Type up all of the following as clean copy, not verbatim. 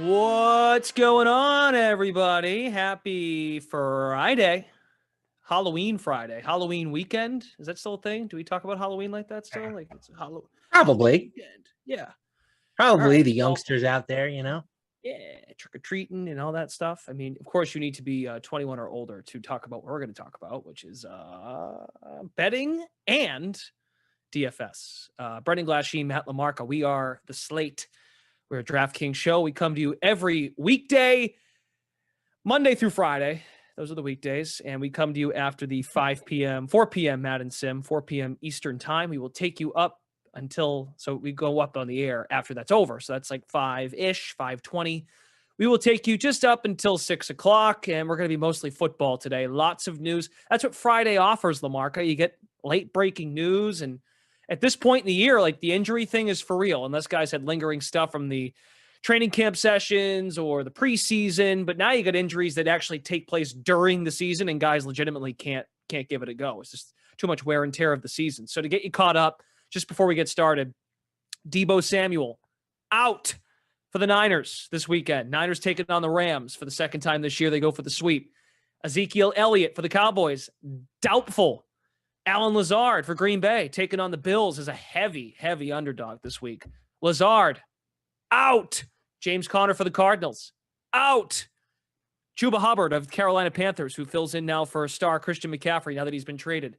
What's going on, everybody? Happy Friday. Halloween Friday. Halloween weekend. Is that still a thing? Do we talk about Halloween like that still? Like it's Halloween Probably. weekend. Yeah. All Probably right. the Well, youngsters out there, yeah, trick-or-treating and all that stuff. I mean, of course, you need to be 21 or older to talk about what we're going to talk about, which is betting and DFS. Brendan Glasheen, Matt LaMarca. We are the Slate. We're a DraftKings show. We come to you every weekday, Monday through Friday. Those are the weekdays. And we come to you after the 4 p.m. Madden Sim, 4 p.m. Eastern time. We will take you up so we go up on the air after that's over. So that's like 5-ish, 5:20. We will take you just up until 6 o'clock, and we're going to be mostly football today. Lots of news. That's what Friday offers, LaMarca. You get late breaking news, and at this point in the year, like the injury thing is for real, unless guys had lingering stuff from the training camp sessions or the preseason. But now you got injuries that actually take place during the season, and guys legitimately can't give it a go. It's just too much wear and tear of the season. So to get you caught up, just before we get started, Deebo Samuel out for the Niners this weekend. Niners taking on the Rams for the second time this year. They go for the sweep. Ezekiel Elliott for the Cowboys, doubtful. Alan Lazard for Green Bay taking on the Bills as a heavy, heavy underdog this week. Lazard, out. James Conner for the Cardinals, out. Chuba Hubbard of Carolina Panthers, who fills in now for star Christian McCaffrey now that he's been traded,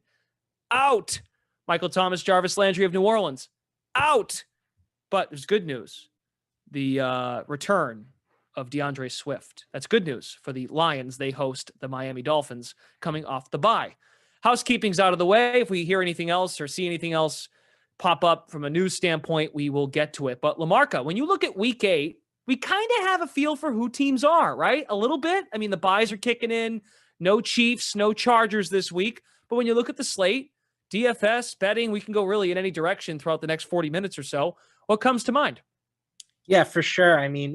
out. Michael Thomas, Jarvis Landry of New Orleans, out. But there's good news. The return of DeAndre Swift. That's good news for the Lions. They host the Miami Dolphins coming off the bye. Housekeeping's out of the way. If we hear anything else or see anything else pop up from a news standpoint, we will get to it. But LaMarca, when you look at week 8, we kind of have a feel for who teams are, right? A little bit. I mean, the buys are kicking in. No Chiefs, no Chargers this week. But when you look at the slate, DFS, betting, we can go really in any direction throughout the next 40 minutes or so. What comes to mind? Yeah, for sure. I mean,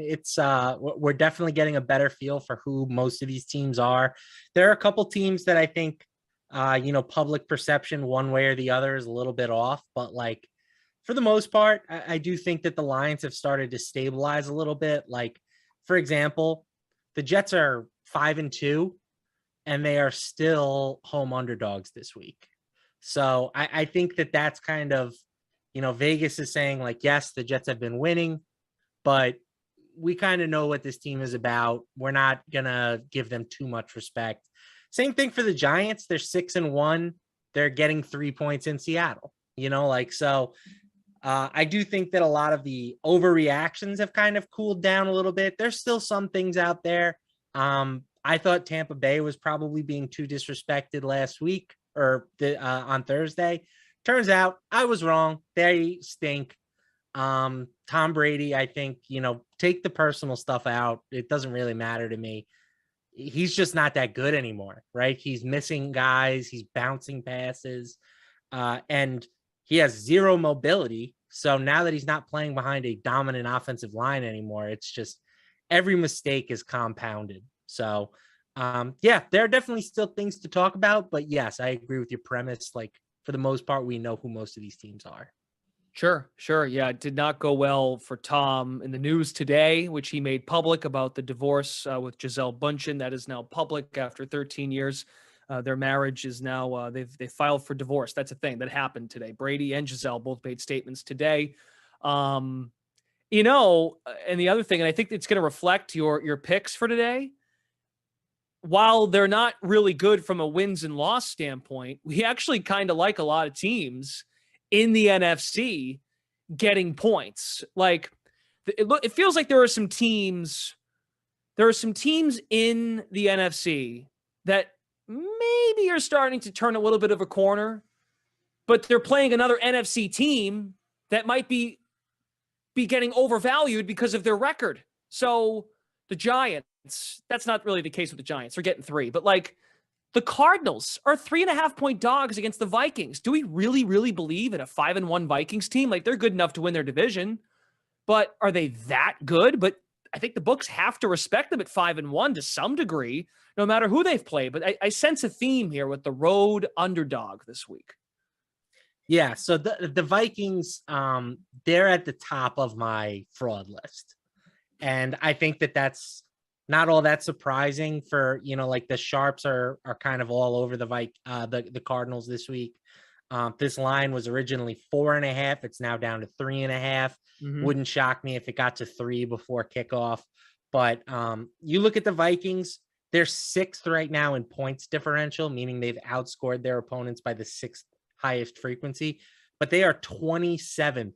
we're definitely getting a better feel for who most of these teams are. There are a couple teams that I think, public perception one way or the other is a little bit off, but like for the most part, I do think that the Lions have started to stabilize a little bit. Like, for example, the Jets are 5-2 and they are still home underdogs this week. So I think that that's kind of, Vegas is saying like, yes, the Jets have been winning, but we kind of know what this team is about. We're not going to give them too much respect. Same thing for the Giants. They're 6-1. They're getting 3 points in Seattle, so I do think that a lot of the overreactions have kind of cooled down a little bit. There's still some things out there. I thought Tampa Bay was probably being too disrespected last week or on Thursday. Turns out I was wrong. They stink. Tom Brady, I think, take the personal stuff out. It doesn't really matter to me. He's just not that good anymore, right? He's missing guys. He's bouncing passes, and he has zero mobility. So now that he's not playing behind a dominant offensive line anymore, it's just every mistake is compounded. So, there are definitely still things to talk about. But yes, I agree with your premise. Like, for the most part, we know who most of these teams are. Sure. Yeah, it did not go well for Tom in the news today, which he made public about the divorce with Gisele Bundchen. That is now public after 13 years. Their marriage is now, they filed for divorce. That's a thing that happened today. Brady and Gisele both made statements today. And the other thing, and I think it's going to reflect your picks for today, while they're not really good from a wins and loss standpoint, we actually kind of like a lot of teams in the NFC getting points. Like it feels like there are some teams in the NFC that maybe are starting to turn a little bit of a corner, but they're playing another NFC team that might be getting overvalued because of their record. So the Giants, that's not really the case with the Giants. They're getting 3, but like the Cardinals are 3.5-point dogs against the Vikings. Do we really, really believe in a 5-1 Vikings team? Like, they're good enough to win their division, but are they that good? But I think the books have to respect them at 5-1 to some degree, no matter who they've played. But I sense a theme here with the road underdog this week. Yeah, so the Vikings, they're at the top of my fraud list. And I think that that's not all that surprising for, like the sharps are kind of all over the Cardinals this week. This line was originally 4.5. It's now down to 3.5. Wouldn't shock me if it got to 3 before kickoff. But you look at the Vikings, they're 6th right now in points differential, meaning they've outscored their opponents by the 6th highest frequency, but they are 27th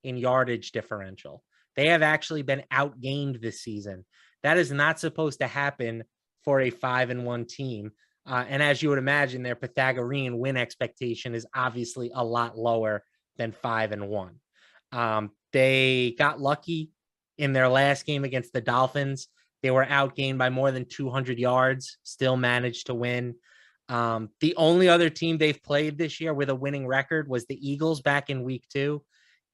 in yardage differential. They have actually been outgained this season. That is not supposed to happen for a 5-1 team. And as you would imagine, their Pythagorean win expectation is obviously a lot lower than 5-1. They got lucky in their last game against the Dolphins. They were outgained by more than 200 yards, still managed to win. The only other team they've played this year with a winning record was the Eagles back in week 2.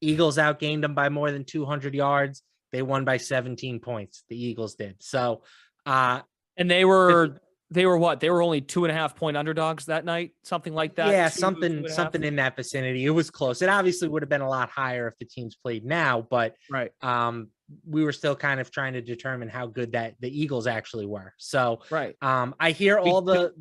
Eagles outgained them by more than 200 yards. They won by 17 points. The Eagles did. So, and they were what? They were only 2.5-point underdogs that night, something like that. Yeah, something in that vicinity. It was close. It obviously would have been a lot higher if the teams played now, but right. We were still kind of trying to determine how good that the Eagles actually were. So, right. I hear all the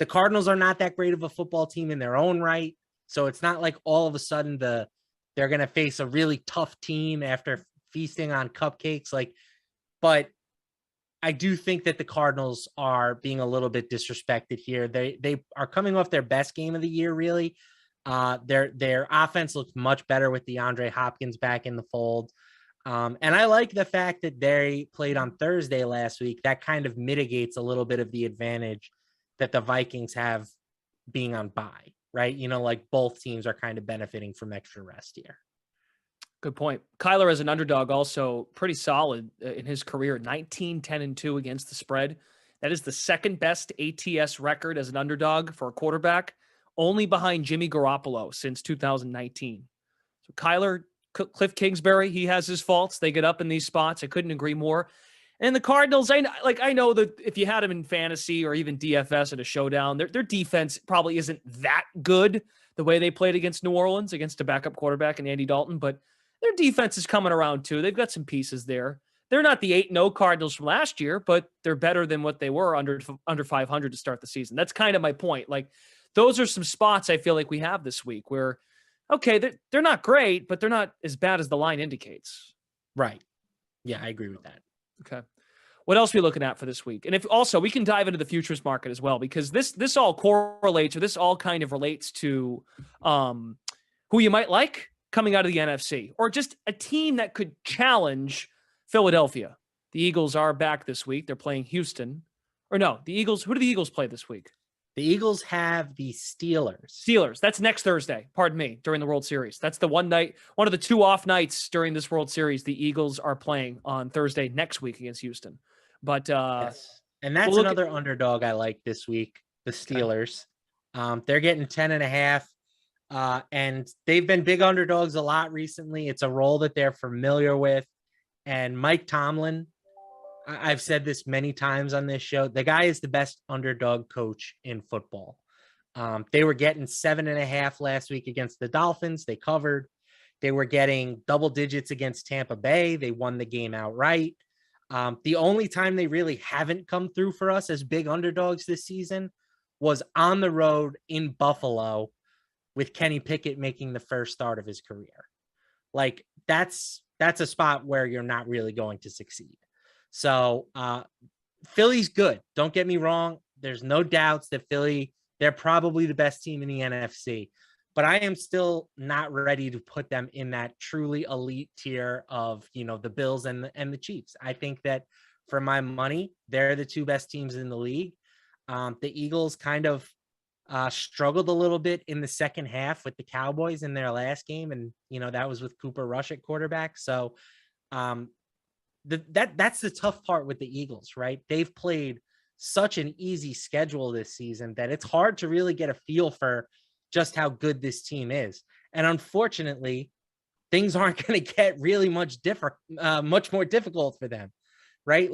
Cardinals are not that great of a football team in their own right. So it's not like all of a sudden they're going to face a really tough team after feasting on cupcakes. But I do think that the Cardinals are being a little bit disrespected here. They are coming off their best game of the year, really. Their offense looks much better with DeAndre Hopkins back in the fold. And I like the fact that they played on Thursday last week. That kind of mitigates a little bit of the advantage that the Vikings have being on bye, right? Both teams are kind of benefiting from extra rest here. Good point. Kyler as an underdog also pretty solid in his career, 19-10-2 against the spread. That is the second best ATS record as an underdog for a quarterback, only behind Jimmy Garoppolo since 2019. So Kyler, Cliff Kingsbury, he has his faults. They get up in these spots. I couldn't agree more. And the Cardinals, I know that if you had them in fantasy or even DFS at a showdown, their defense probably isn't that good the way they played against New Orleans, against a backup quarterback and Andy Dalton, but their defense is coming around too. They've got some pieces there. They're not the 8-0 Cardinals from last year, but they're better than what they were under 500 to start the season. That's kind of my point. Those are some spots I feel like we have this week where, okay, they're not great, but they're not as bad as the line indicates. Right. Yeah, I agree with that. Okay. What else are we looking at for this week? And if also we can dive into the futures market as well, because this all correlates, or this all kind of relates to who you might like coming out of the NFC, or just a team that could challenge Philadelphia. The Eagles are back this week. They're playing Houston. Or no, the Eagles. Who do the Eagles play this week? The Eagles have the Steelers. Steelers. That's next Thursday. Pardon me. During the World Series. That's the one of the 2 off nights during this World Series. The Eagles are playing on Thursday next week against Houston. But yes. And that's another underdog I like this week. The Steelers. Okay. They're getting 10.5. And they've been big underdogs a lot recently. It's a role that they're familiar with. And Mike Tomlin, I've said this many times on this show, the guy is the best underdog coach in football. They were getting 7.5 last week against the Dolphins. They covered. They were getting double digits against Tampa Bay. They won the game outright. The only time they really haven't come through for us as big underdogs this season was on the road in Buffalo, with Kenny Pickett making the first start of his career. That's a spot where you're not really going to succeed. So Philly's good. Don't get me wrong. There's no doubts that Philly, they're probably the best team in the NFC, but I am still not ready to put them in that truly elite tier of, the Bills and the Chiefs. I think that for my money, they're the 2 best teams in the league. The Eagles kind of struggled a little bit in the second half with the Cowboys in their last game. And, that was with Cooper Rush at quarterback. So that's the tough part with the Eagles, right? They've played such an easy schedule this season that it's hard to really get a feel for just how good this team is. And unfortunately, things aren't going to get really much more difficult for them, right?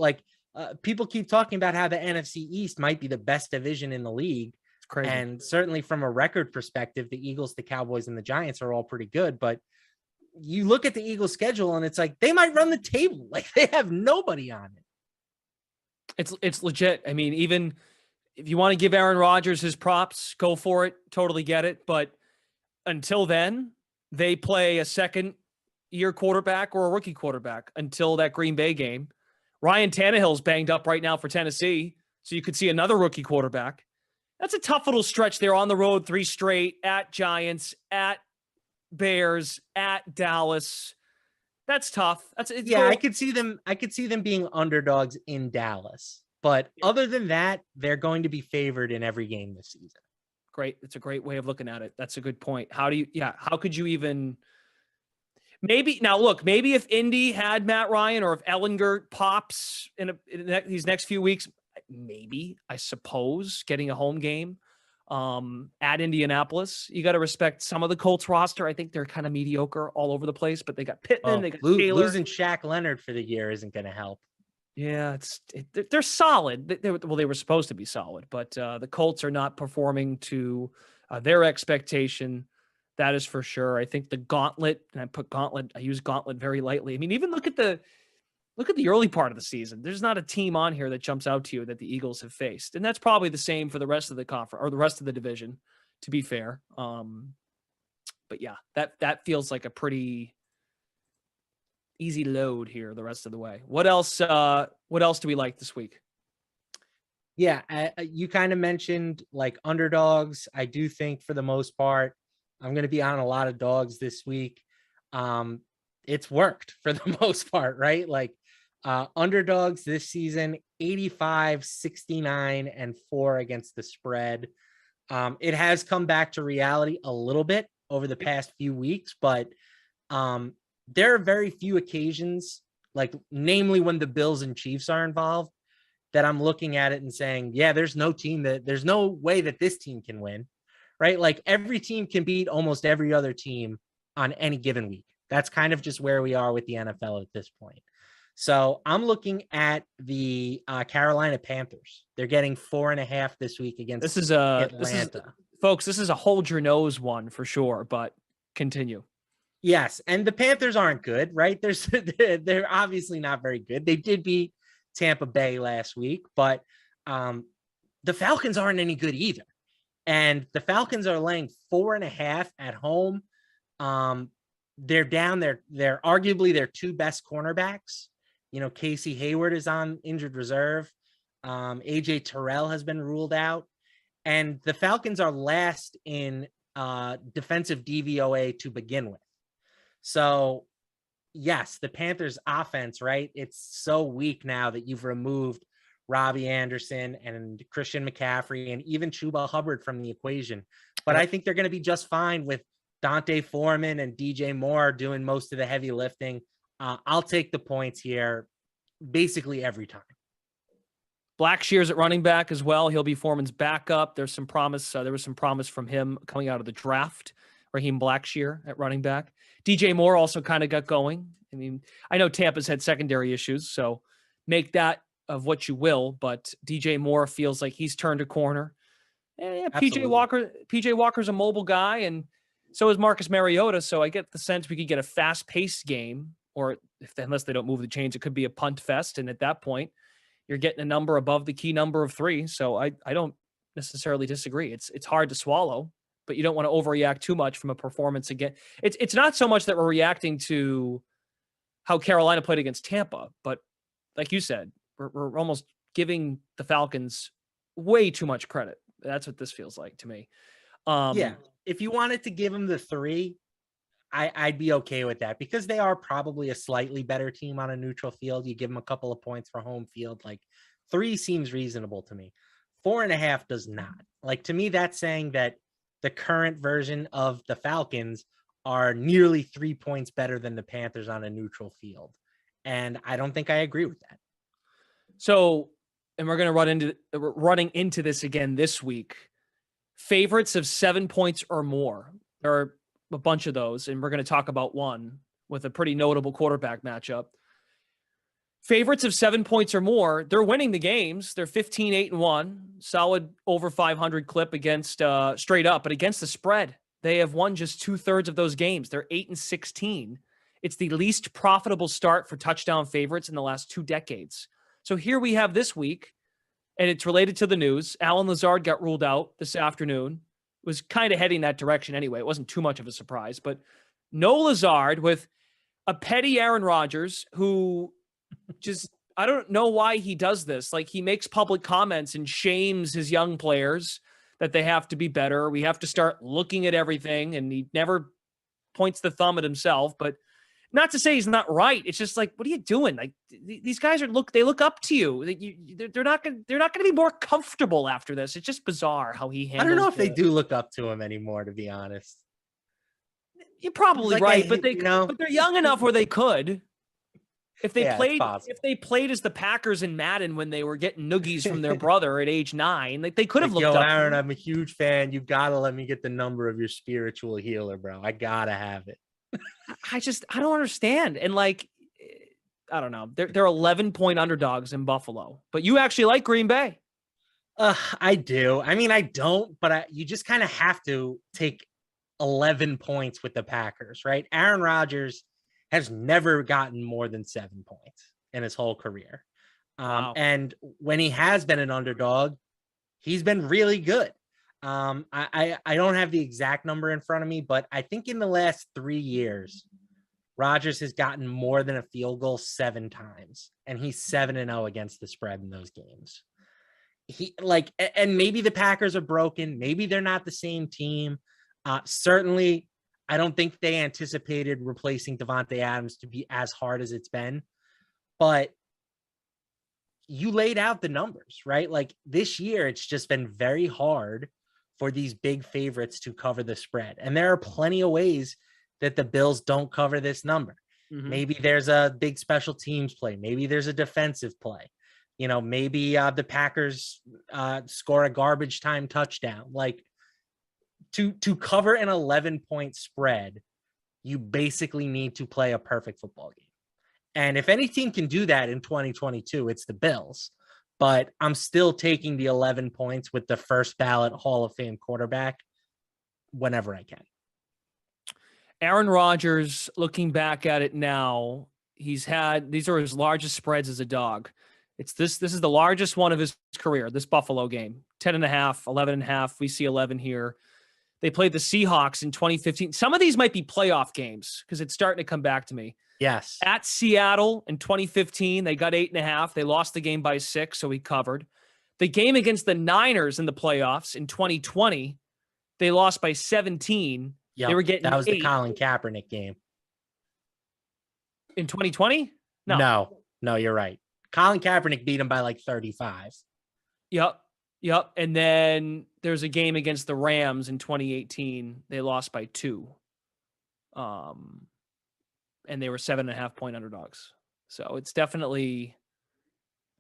People keep talking about how the NFC East might be the best division in the league. Crazy. And certainly from a record perspective, the Eagles, the Cowboys, and the Giants are all pretty good. But you look at the Eagles schedule and it's like, they might run the table. Like they have nobody on it. It's legit. I mean, even if you want to give Aaron Rodgers his props, go for it. Totally get it. But until then, they play a second-year quarterback or a rookie quarterback until that Green Bay game. Ryan Tannehill's banged up right now for Tennessee, so you could see another rookie quarterback. That's a tough little stretch there on the road, 3 straight, at Giants, at Bears, at Dallas. That's tough. I could see them being underdogs in Dallas. But other than that, they're going to be favored in every game this season. Great. It's a great way of looking at it. That's a good point. How could you even maybe if Indy had Matt Ryan or if Ellinger pops in these next few weeks, maybe, I suppose, getting a home game at Indianapolis. You got to respect some of the Colts roster. I think they're kind of mediocre all over the place, but they got Pittman, they got Taylor. Losing Shaq Leonard for the year isn't going to help. Yeah, they're solid. They were supposed to be solid, but the Colts are not performing to their expectation. That is for sure. I think the gauntlet, and I use gauntlet very lightly. I mean, even look at the early part of the season. There's not a team on here that jumps out to you that the Eagles have faced, and that's probably the same for the rest of the conference or the rest of the division. To be fair, but yeah, that feels like a pretty easy load here the rest of the way. What else do we like this week? Yeah, you kind of mentioned like underdogs. I do think for the most part, I'm going to be on a lot of dogs this week. It's worked for the most part, right? Like underdogs this season, 85, 69, and 4 against the spread. It has come back to reality a little bit over the past few weeks, but there are very few occasions, like namely when the Bills and Chiefs are involved, that I'm looking at it and saying, yeah, there's no way that this team can win, right? Like every team can beat almost every other team on any given week. That's kind of just where we are with the NFL at this point. So I'm looking at the Carolina Panthers. They're getting 4.5 this week against Atlanta. Folks, this is a hold your nose one for sure, but continue. Yes, and the Panthers aren't good, right? They're obviously not very good. They did beat Tampa Bay last week, but the Falcons aren't any good either. And the Falcons are laying 4.5 at home. They're down. They're arguably their 2 best cornerbacks. You know, Casey Hayward is on injured reserve. AJ Terrell has been ruled out, and the Falcons are last in defensive DVOA to begin with. So, yes, the Panthers offense, right? It's so weak now that you've removed Robbie Anderson and Christian McCaffrey and even Chuba Hubbard from the equation. But I think they're going to be just fine with Dante Foreman and DJ Moore doing most of the heavy lifting. I'll take the points here basically every time. Blackshear's at running back as well. He'll be Foreman's backup. There's some promise. There was some promise from him coming out of the draft. Raheem Blackshear at running back. DJ Moore also kind of got going. I mean, I know Tampa's had secondary issues, so make that of what you will, but DJ Moore feels like he's turned a corner. And yeah, PJ Walker's a mobile guy, and so is Marcus Mariota. So I get the sense we could get a fast-paced game, or unless they don't move the chains, it could be a punt fest. And at that point, you're getting a number above the key number of 3. So I don't necessarily disagree. It's hard to swallow, but you don't want to overreact too much from a performance again. It's not so much that we're reacting to how Carolina played against Tampa, but like you said, we're almost giving the Falcons way too much credit. That's what this feels like to me. Yeah, if you wanted to give them the 3, I'd be okay with that because they are probably a slightly better team on a neutral field. You give them a couple of points for home field. Like 3 seems reasonable to me. 4.5 does not. Like to me, that's saying that the current version of the Falcons are nearly 3 points better than the Panthers on a neutral field. And I don't think I agree with that. So, and we're going to running into this again this week. Favorites of 7 points or more. There are a bunch of those, and we're going to talk about one with a pretty notable quarterback matchup. Favorites of 7 points or more, they're winning the games. They're 15-8-1, solid over 500 clip against straight up, but against the spread, they have won just 2/3 of those games. They're 8-16 It's the least profitable start for touchdown favorites in the last 2 decades. So here we have this week, and it's related to the news. Alan Lazard got ruled out this afternoon. Was kind of heading that direction anyway. It wasn't too much of a surprise, but no Lazard with a petty Aaron Rodgers who just, I don't know why he does this. Like, he makes public comments and shames his young players that they have to be better. We have to start looking at everything, and he never points the thumb at himself, but not to say he's not right. It's just like, what are you doing? Like, these guys they look up to you. They're not going to be more comfortable after this. It's just bizarre how he handles. I don't know if they do look up to him anymore, to be honest. You're probably right, but they're young enough where they could. If they played as the Packers in Madden when they were getting noogies from their brother at age 9, like, they could have looked up. Aaron, I'm a huge fan. You gotta let me get the number of your spiritual healer, bro. I gotta have it. I don't understand. And like, I don't know. They're 11-point underdogs in Buffalo, but you actually like Green Bay. I do. I mean, I don't, but you just kind of have to take 11 points with the Packers, right? Aaron Rodgers has never gotten more than 7 points in his whole career. Wow. And when he has been an underdog, he's been really good. I don't have the exact number in front of me, but I think in the last 3 years, Rodgers has gotten more than a field goal 7 times, and he's 7-0 against the spread in those games. And maybe the Packers are broken. Maybe they're not the same team. Certainly, I don't think they anticipated replacing Devontae Adams to be as hard as it's been, but you laid out the numbers, right? Like, this year, it's just been very hard for these big favorites to cover the spread. And there are plenty of ways that the Bills don't cover this number. Mm-hmm. Maybe there's a big special teams play. Maybe there's a defensive play. Maybe the Packers score a garbage time touchdown. Like, to cover an 11-point spread, you basically need to play a perfect football game. And if any team can do that in 2022, it's the Bills. But I'm still taking the 11 points with the first ballot Hall of Fame quarterback whenever I can. Aaron Rodgers, looking back at it now, these are his largest spreads as a dog. This is the largest one of his career, this Buffalo game. 10.5, 11.5. We see 11 here. They played the Seahawks in 2015. Some of these might be playoff games because it's starting to come back to me. Yes. At Seattle in 2015, they got 8.5. They lost the game by 6, so he covered. The game against the Niners in the playoffs in 2020, they lost by 17. Yep, they were getting that was 8. the Colin Kaepernick game. In 2020? No, you're right. Colin Kaepernick beat him by like 35. Yep. And then there's a game against the Rams in 2018. They lost by 2. And they were 7.5-point underdogs. So it's definitely,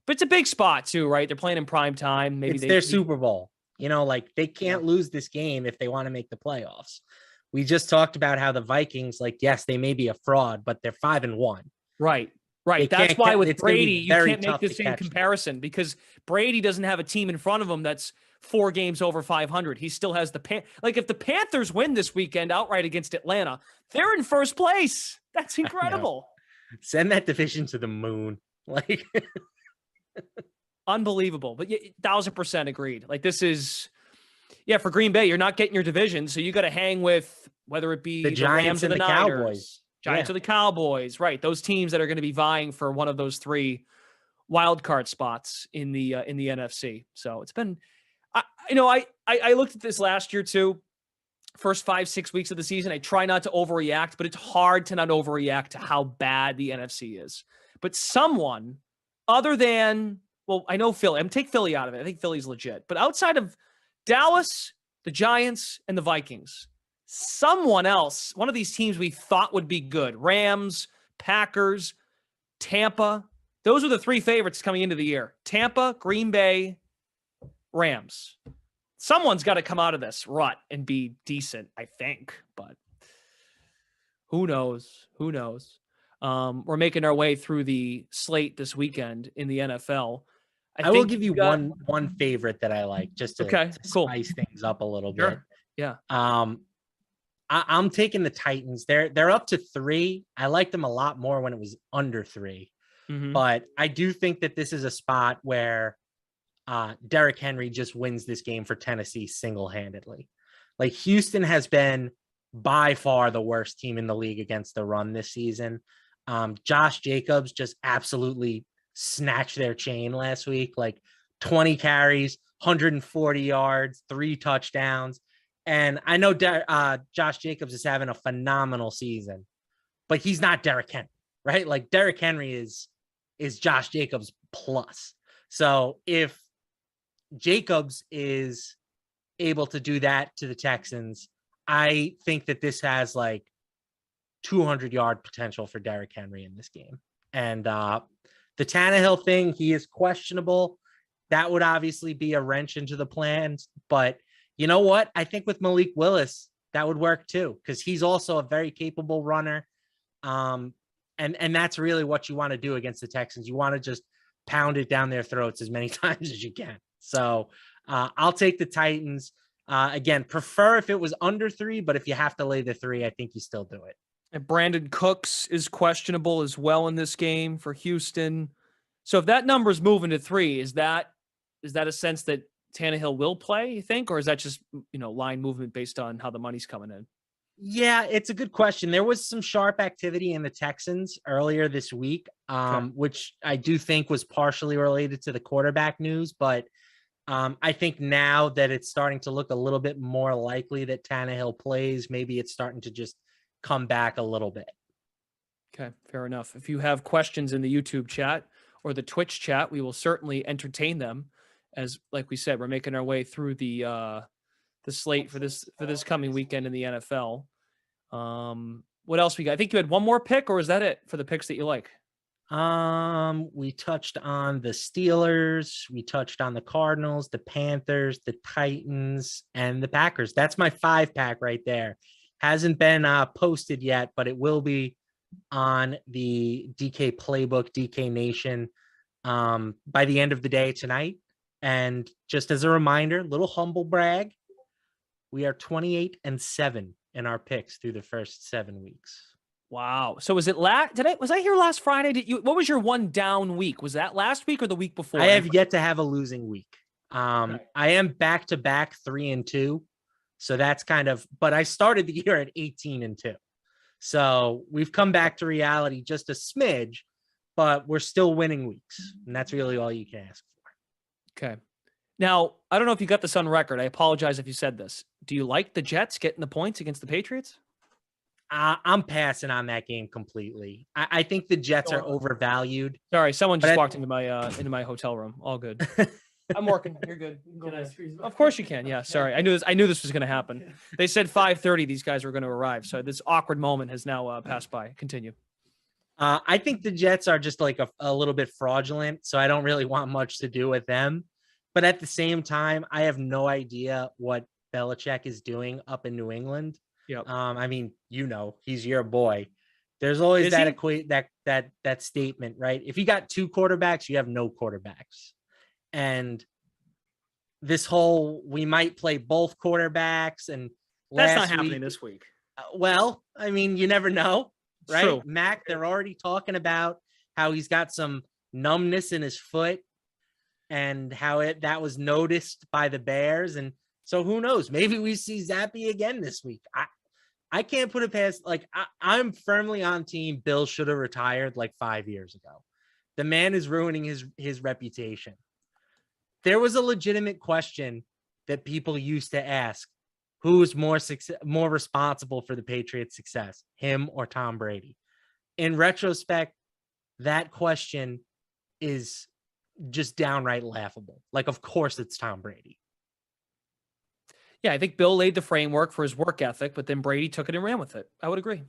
but it's a big spot too, right? They're playing in prime time. Maybe it's their Super Bowl. Like, they can't lose this game if they want to make the playoffs. We just talked about how the Vikings, like, yes, they may be a fraud, but they're 5-1. Right. That's why with Brady, you can't make the same comparison because Brady doesn't have a team in front of him that's 4 games over 500. He still has if the Panthers win this weekend outright against Atlanta, they're in first place. That's incredible. Send that division to the moon. Like, unbelievable. But 1,000% agreed. Like, this is, for Green Bay, you're not getting your division, so you got to hang with whether it be the Giants Rams and the Niners, Cowboys. Giants or the Cowboys, right? Those teams that are going to be vying for one of those 3 wild card spots in the NFC. So it's been, I looked at this last year too. First 5-6 weeks of the season, I try not to overreact, but it's hard to not overreact to how bad the NFC is. But someone other than, I know Philly. Take Philly out of it. I think Philly's legit. But outside of Dallas, the Giants, and the Vikings, someone else, one of these teams we thought would be good, Rams, Packers, Tampa, those are the 3 favorites coming into the year. Tampa, Green Bay, Rams. Someone's got to come out of this rut and be decent, I think, but who knows? We're making our way through the slate this weekend in the NFL. I will give you one favorite that I like just to cool. spice things up a little bit. Sure. Yeah. I'm taking the Titans. They're up to 3. I liked them a lot more when it was under 3. But I do think that this is a spot where Derrick Henry just wins this game for Tennessee single-handedly. Like, Houston has been by far the worst team in the league against the run this season. Josh Jacobs just absolutely snatched their chain last week, like 20 carries, 140 yards, 3 touchdowns. And I know Josh Jacobs is having a phenomenal season, but he's not Derrick Henry, right? Like, Derrick Henry is Josh Jacobs plus. So if Jacobs is able to do that to the Texans, I think that this has like 200-yard potential for Derrick Henry in this game. And the Tannehill thing, he is questionable. That would obviously be a wrench into the plans. But you know what? I think with Malik Willis, that would work too, because he's also a very capable runner. And that's really what you want to do against the Texans. You want to just pound it down their throats as many times as you can. So I'll take the Titans. Again, prefer if it was under 3, but if you have to lay the 3, I think you still do it. And Brandon Cooks is questionable as well in this game for Houston. So if that number's moving to 3, is that a sense that Tannehill will play, you think? Or is that just, line movement based on how the money's coming in? Yeah, it's a good question. There was some sharp activity in the Texans earlier this week, which I do think was partially related to the quarterback news. But I think now that it's starting to look a little bit more likely that Tannehill plays, maybe it's starting to just come back a little bit. Okay, fair enough. If you have questions in the YouTube chat or the Twitch chat, we will certainly entertain them. As like we said, we're making our way through the slate for this coming weekend in the NFL. What else we got? I think you had one more pick, or is that it for the picks that you like? We touched on the Steelers, we touched on the Cardinals, the Panthers, the Titans, and the Packers. That's my 5-pack right there. Hasn't been posted yet, but it will be on the DK Playbook, DK Nation, by the end of the day tonight. And just as a reminder, little humble brag, we are 28-7 in our picks through the first 7 weeks. Wow. So was it was I here last Friday? What was your one down week? Was that last week or the week before? I have yet to have a losing week. I am back-to-back 3-2. So that's but I started the year at 18-2. So we've come back to reality just a smidge, but we're still winning weeks. And that's really all you can ask for. Okay. Now, I don't know if you got this on record. I apologize if you said this. Do you like the Jets getting the points against the Patriots? I'm passing on that game completely. I think the Jets are overvalued. Sorry, someone just walked into my hotel room. All good. I'm working. You're good. Of course you can. Yeah. Sorry. I knew this was going to happen. They said 5:30. These guys were going to arrive. So this awkward moment has now passed by. Continue. I think the Jets are just like a little bit fraudulent. So I don't really want much to do with them. But at the same time, I have no idea what Belichick is doing up in New England. Yep. I mean, he's your boy. There's always that statement, right? If you got 2 quarterbacks, you have no quarterbacks. And this whole, we might play both quarterbacks, and that's not happening this week. Well, I mean, you never know, right? True. Mac, they're already talking about how he's got some numbness in his foot and how that was noticed by the Bears. And so who knows? Maybe we see Zappy again this week. I can't put it past, I'm firmly on team Bill should have retired like 5 years ago. The man is ruining his reputation. There was a legitimate question that people used to ask: who is more responsible for the Patriots' success, him or Tom Brady? In retrospect, that question is just downright laughable. Like, of course it's Tom Brady. Yeah, I think Bill laid the framework for his work ethic, but then Brady took it and ran with it. I would agree.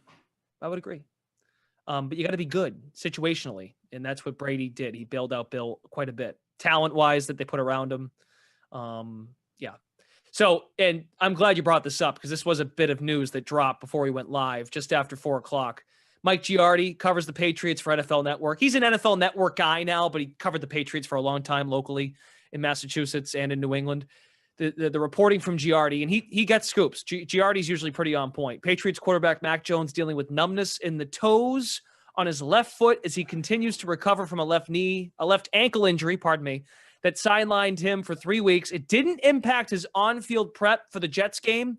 But you got to be good situationally, and that's what Brady did. He bailed out Bill quite a bit, talent-wise, that they put around him. Yeah. So, and I'm glad you brought this up because this was a bit of news that dropped before we went live, just after 4:00. Mike Giardi covers the Patriots for NFL Network. He's an NFL Network guy now, but he covered the Patriots for a long time locally in Massachusetts and in New England. the reporting from Giardi, and he gets scoops. Giardi's usually pretty on point. Patriots quarterback Mac Jones dealing with numbness in the toes on his left foot as he continues to recover from a left ankle injury, that sidelined him for 3 weeks. It didn't impact his on-field prep for the Jets game,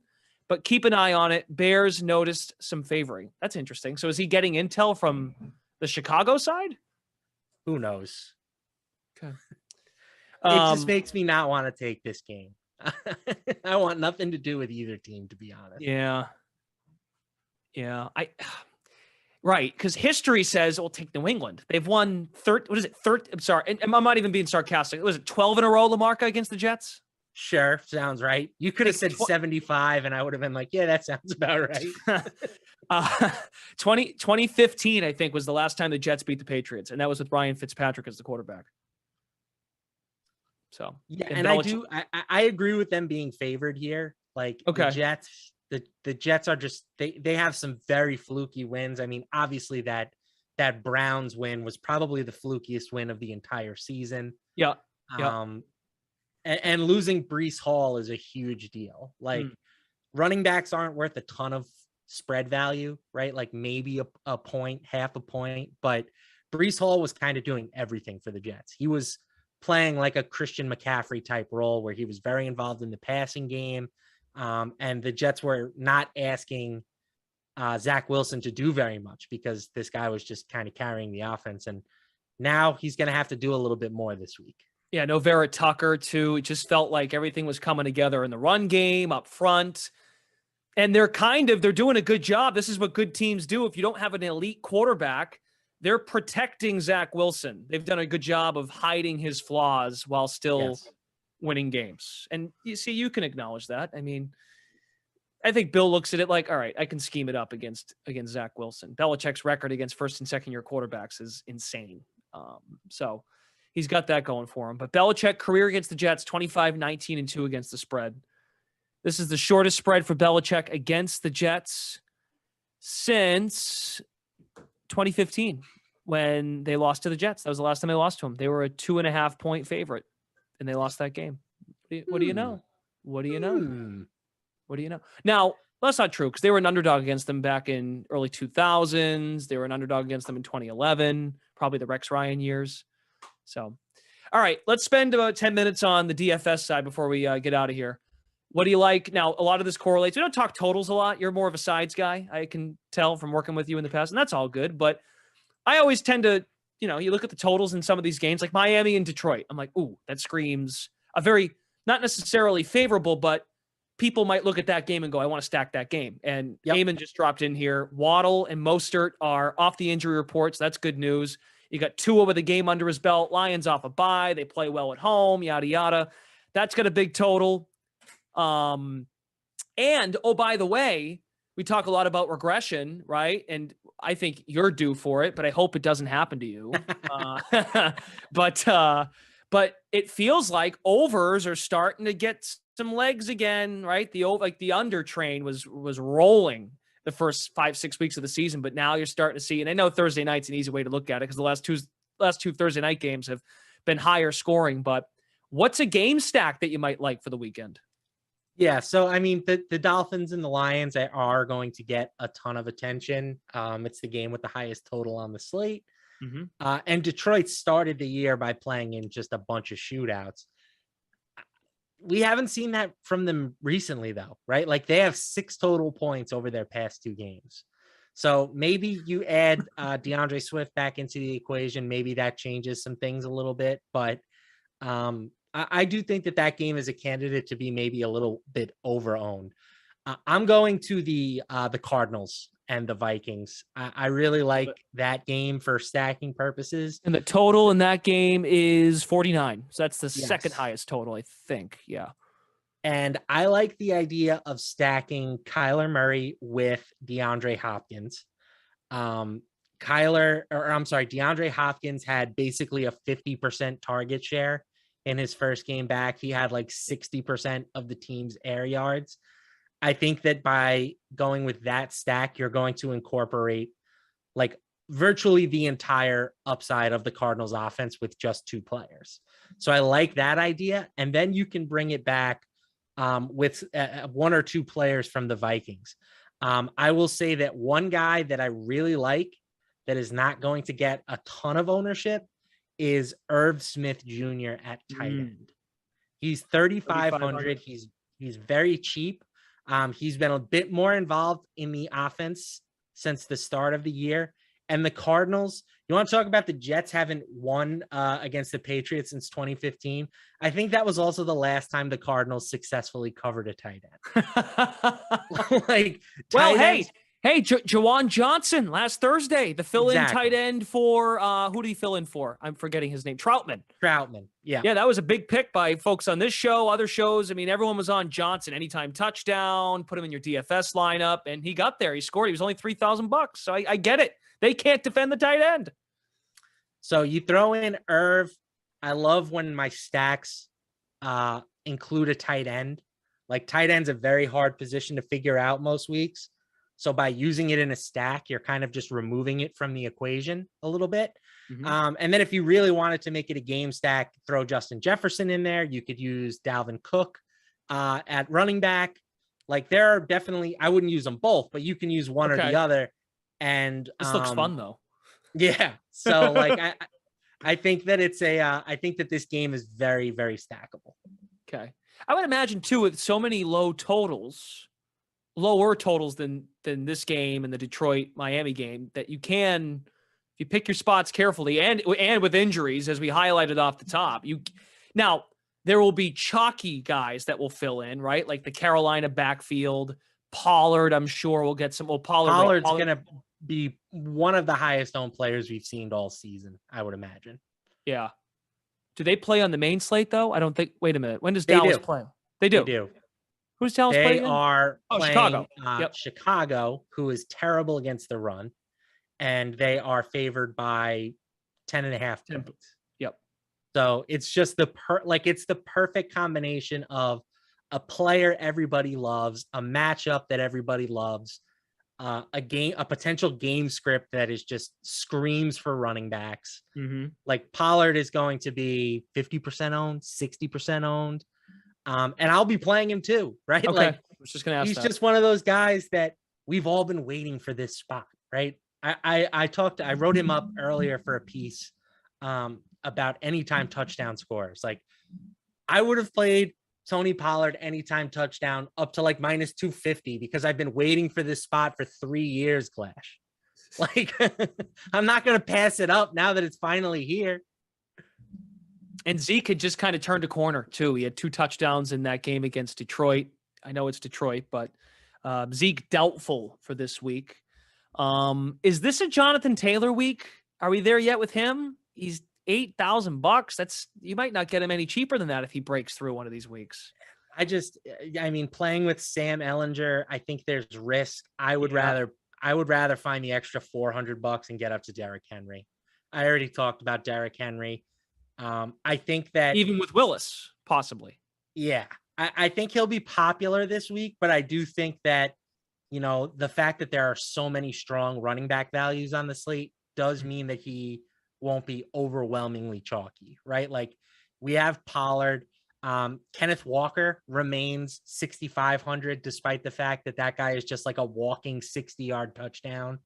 but keep an eye on it. Bears noticed some favoring. That's interesting. So is he getting intel from the Chicago side? Who knows? Okay. It just makes me not want to take this game. I want nothing to do with either team, to be honest. Yeah. Right, because history says we'll take New England. They've won 30. I'm sorry, and I'm not even being sarcastic. Was it 12 in a row, LaMarca, against the Jets? Sure, sounds right. You could have said 75, and I would have been like, yeah, that sounds about right. 2015, I think, was the last time the Jets beat the Patriots, and that was with Ryan Fitzpatrick as the quarterback. So yeah, and I agree with them being favored here. Like the Jets, the Jets are just they have some very fluky wins. I mean, obviously that Browns win was probably the flukiest win of the entire season. Yeah. And losing Breece Hall is a huge deal. Like running backs aren't worth a ton of spread value, right? Like maybe a point, half a point, but Breece Hall was kind of doing everything for the Jets. He was playing like a Christian McCaffrey type role where he was very involved in the passing game. And the Jets were not asking Zach Wilson to do very much because this guy was just kind of carrying the offense. And now he's going to have to do a little bit more this week. Yeah, no Vera Tucker too. It just felt like everything was coming together in the run game up front. And they're doing a good job. This is what good teams do. If you don't have an elite quarterback, they're protecting Zach Wilson. They've done a good job of hiding his flaws while still winning games. And you see, you can acknowledge that. I mean, I think Bill looks at it like, all right, I can scheme it up against Zach Wilson. Belichick's record against first and second year quarterbacks is insane. So he's got that going for him. But Belichick career against the Jets, 25-19-2 against the spread. This is the shortest spread for Belichick against the Jets since 2015 when they lost to the Jets. That was the last time they lost to them. They were a 2.5 point favorite and they lost that game. What do you know? What do you know? What do you know? Now, that's not true because they were an underdog against them back in early 2000s. They were an underdog against them in 2011, probably the Rex Ryan years. So, all right, let's spend about 10 minutes on the DFS side before we get out of here. What do you like? Now, a lot of this correlates. We don't talk totals a lot. You're more of a sides guy. I can tell from working with you in the past, and that's all good. But I always tend to, you look at the totals in some of these games, like Miami and Detroit. I'm like, ooh, that screams a very, not necessarily favorable, but people might look at that game and go, I want to stack that game. And Eamon just dropped in here. Waddle and Mostert are off the injury reports. That's good news. You got Tua with a game under his belt. Lions off a bye. They play well at home, yada, yada. That's got a big total. And, oh, by the way, we talk a lot about regression, right? And I think you're due for it, but I hope it doesn't happen to you. But it feels like overs are starting to get some legs again, right? The under train was rolling the first 5-6 weeks of the season, but now you're starting to see, and I know Thursday night's an easy way to look at it because the last two Thursday night games have been higher scoring, but what's a game stack that you might like for the weekend? Yeah, so I mean, the Dolphins and the Lions are going to get a ton of attention. It's the game with the highest total on the slate. And Detroit started the year by playing in just a bunch of shootouts. We haven't seen that from them recently, though, right? Like they have 6 total points over their past 2 games. So maybe you add DeAndre Swift back into the equation. Maybe that changes some things a little bit, but I do think that game is a candidate to be maybe a little bit over-owned. I'm going to the Cardinals and the Vikings. I really like that game for stacking purposes. And the total in that game is 49. So that's the second highest total, I think. Yeah. And I like the idea of stacking Kyler Murray with DeAndre Hopkins. DeAndre Hopkins had basically a 50% target share in his first game back. He had like 60% of the team's air yards. I think that by going with that stack, you're going to incorporate like virtually the entire upside of the Cardinals offense with just 2 players. So I like that idea. And then you can bring it back with one or two players from the Vikings. I will say that one guy that I really like that is not going to get a ton of ownership is Irv Smith Jr. at tight end. He's 3,500. He's very cheap. He's been a bit more involved in the offense since the start of the year. And the Cardinals, you want to talk about the Jets haven't won against the Patriots since 2015. I think that was also the last time the Cardinals successfully covered a tight end. Hey, Jawan Johnson last Thursday, the fill-in tight end for who did he fill in for? I'm forgetting his name. Troutman. Yeah, that was a big pick by folks on this show, other shows. I mean, everyone was on Johnson. Anytime touchdown, put him in your DFS lineup, and he got there. He scored. He was only $3,000. So I get it. They can't defend the tight end. So you throw in Irv. I love when my stacks include a tight end. Like, tight end's a very hard position to figure out most weeks. So by using it in a stack, you're kind of just removing it from the equation a little bit. Mm-hmm. And then if you really wanted to make it a game stack, throw Justin Jefferson in there. You could use Dalvin Cook at running back. Like, there are definitely, I wouldn't use them both, but you can use one or the other. And this looks fun though. Yeah. So like, I think that I think that this game is very, very stackable. Okay. I would imagine too, with so many lower totals than this game and the Detroit Miami game, that you can, if you pick your spots carefully and with injuries, as we highlighted off the top, now there will be chalky guys that will fill in, right? Like the Carolina backfield. Pollard, I'm sure will get some. Well, Pollard's going to be one of the highest owned players we've seen all season, I would imagine. Yeah. Do they play on the main slate though? I don't think. Wait a minute. When does Dallas play? They do. Who's Dallas playing? They are playing Chicago. Chicago, who is terrible against the run, and they are favored by 10.5 points. Yep. So it's just it's the perfect combination of a player everybody loves, a matchup that everybody loves, a potential game script that is just screams for running backs. Mm-hmm. Like, Pollard is going to be 50% owned, 60% owned. And I'll be playing him too, right? Okay. Like, I was just going to ask he's that. just one of those guys that we've all been waiting for this spot, right? I wrote him up earlier for a piece about anytime touchdown scores. Like, I would have played Tony Pollard anytime touchdown up to like minus 250 because I've been waiting for this spot for 3 years, Clash. Like, I'm not going to pass it up now that it's finally here. And Zeke had just kind of turned a corner too. He had 2 touchdowns in that game against Detroit. I know it's Detroit, but Zeke doubtful for this week. Is this a Jonathan Taylor week? Are we there yet with him? He's $8,000. You might not get him any cheaper than that if he breaks through one of these weeks. Playing with Sam Ehlinger, I think there's risk. I would rather find the extra $400 and get up to Derrick Henry. I already talked about Derrick Henry. I think that even with Willis, possibly. Yeah, I think he'll be popular this week, but I do think that, the fact that there are so many strong running back values on the slate does mean that he won't be overwhelmingly chalky, right? Like, we have Pollard. Kenneth Walker remains 6,500, despite the fact that guy is just like a walking 60-yard touchdown.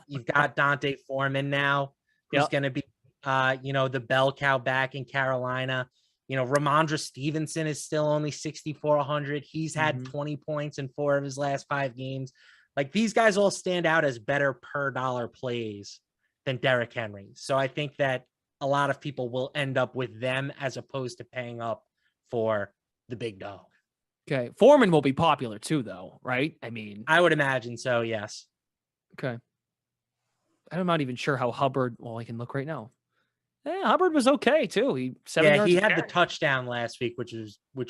You've got Dante Foreman now, who's going to be, the bell cow back in Carolina. Ramondre Stevenson is still only 6,400. He's had 20 points in 4 of his last 5 games. Like, these guys all stand out as better per dollar plays than Derrick Henry. So I think that a lot of people will end up with them as opposed to paying up for the big dog. Okay. Foreman will be popular too, though, right? I mean, I would imagine so, yes. Okay. I'm not even sure how Hubbard, I can look right now. Hubbard was okay too. He had the touchdown last week, which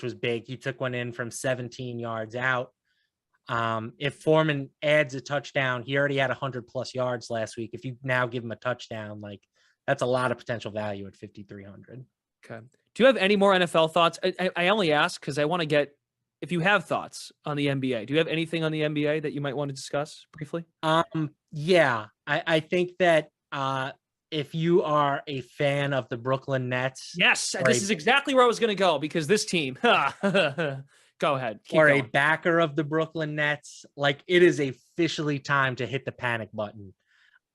was big. He took one in from 17 yards out. If Foreman adds a touchdown, he already had 100+ yards last week. If you now give him a touchdown, like, that's a lot of potential value at 5,300. Okay. Do you have any more NFL thoughts? I only ask because I want to get, if you have thoughts on the NBA, do you have anything on the NBA that you might want to discuss briefly? Yeah, I think that if you are a fan of the Brooklyn Nets, Yes, this is exactly where I was going to go because this team. Go ahead. Keep or going. a backer of the Brooklyn Nets, like it is officially time to hit the panic button.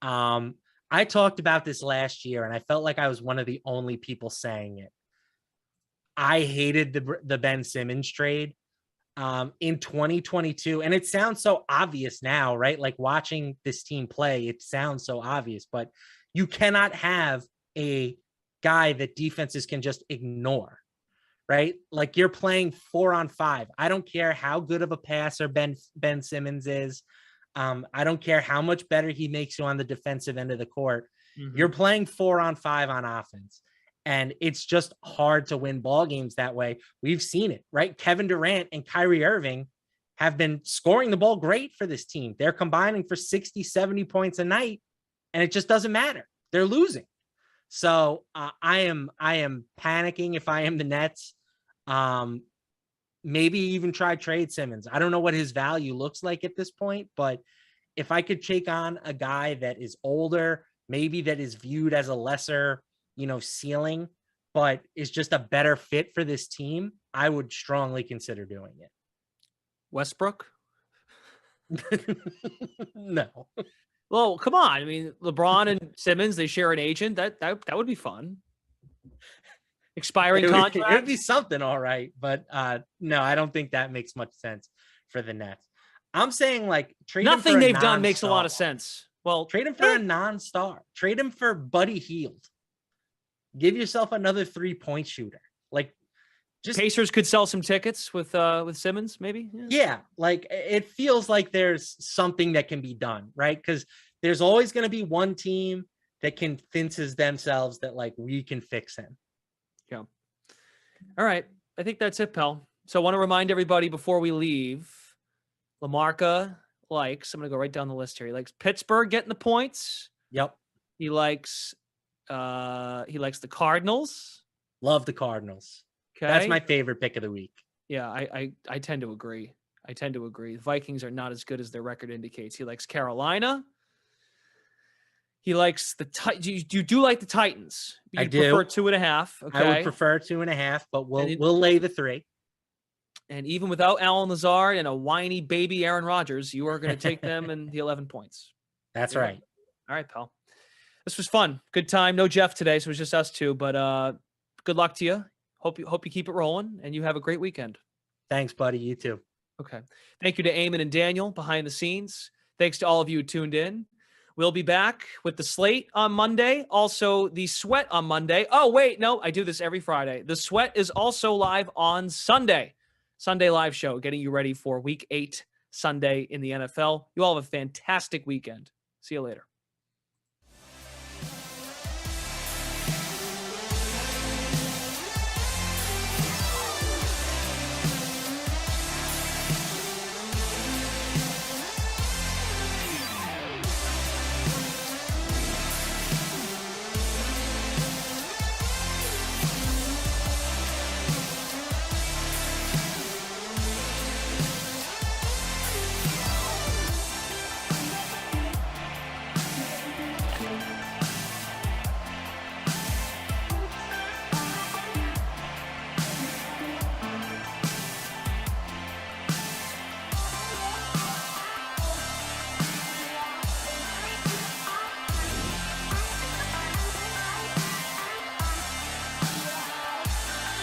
I talked about this last year, and I felt like I was one of the only people saying it. I hated the Ben Simmons trade in 2022, and it sounds so obvious now, right? Like watching this team play, it sounds so obvious, but you cannot have a guy that defenses can just ignore, right? Like you're playing 4-on-5. I don't care how good of a passer Ben Simmons is. I don't care how much better he makes you on the defensive end of the court. Mm-hmm. You're playing 4-on-5 on offense. And it's just hard to win ball games that way. We've seen it, right? Kevin Durant and Kyrie Irving have been scoring the ball great for this team. They're combining for 60, 70 points a night, and it just doesn't matter. They're losing. So I am panicking if I am the Nets. Maybe even try trade Simmons. I don't know what his value looks like at this point, but if I could take on a guy that is older, maybe that is viewed as a lesser, ceiling, but is just a better fit for this team, I would strongly consider doing it. Westbrook? No. Well, come on. I mean, LeBron and Simmons, they share an agent. That would be fun. Expiring contract. It would be something, all right. But no, I don't think that makes much sense for the Nets. I'm saying like trade nothing they've done makes a lot of sense. Well, trade him for a non-star. Trade him for Buddy Hield. Give yourself another 3-point shooter. Like, just Pacers could sell some tickets with Simmons, maybe. Yeah, like it feels like there's something that can be done, right? Because there's always going to be one team that convinces themselves that like we can fix him. Yeah. All right, I think that's it, pal. So I want to remind everybody before we leave, LaMarca likes. I'm going to go right down the list here. He likes Pittsburgh getting the points. Yep. He likes the Cardinals. Love the Cardinals. Okay. That's my favorite pick of the week. Yeah, I tend to agree. The Vikings are not as good as their record indicates. He likes Carolina. He likes you do like the Titans. I do. Prefer 2.5. Okay. I would prefer 2.5, but we'll lay the 3. And even without Alan Lazard and a whiny baby Aaron Rodgers, you are going to take them in the 11 points. That's right. All right, pal. This was fun. Good time. No Jeff today, so it was just us two. But good luck to you. Hope you keep it rolling, and you have a great weekend. Thanks, buddy. You too. Okay. Thank you to Eamon and Daniel behind the scenes. Thanks to all of you who tuned in. We'll be back with the Slate on Monday. Also, the Sweat on Monday. Oh, wait. No, I do this every Friday. The Sweat is also live on Sunday. Sunday live show, getting you ready for Week 8 Sunday in the NFL. You all have a fantastic weekend. See you later.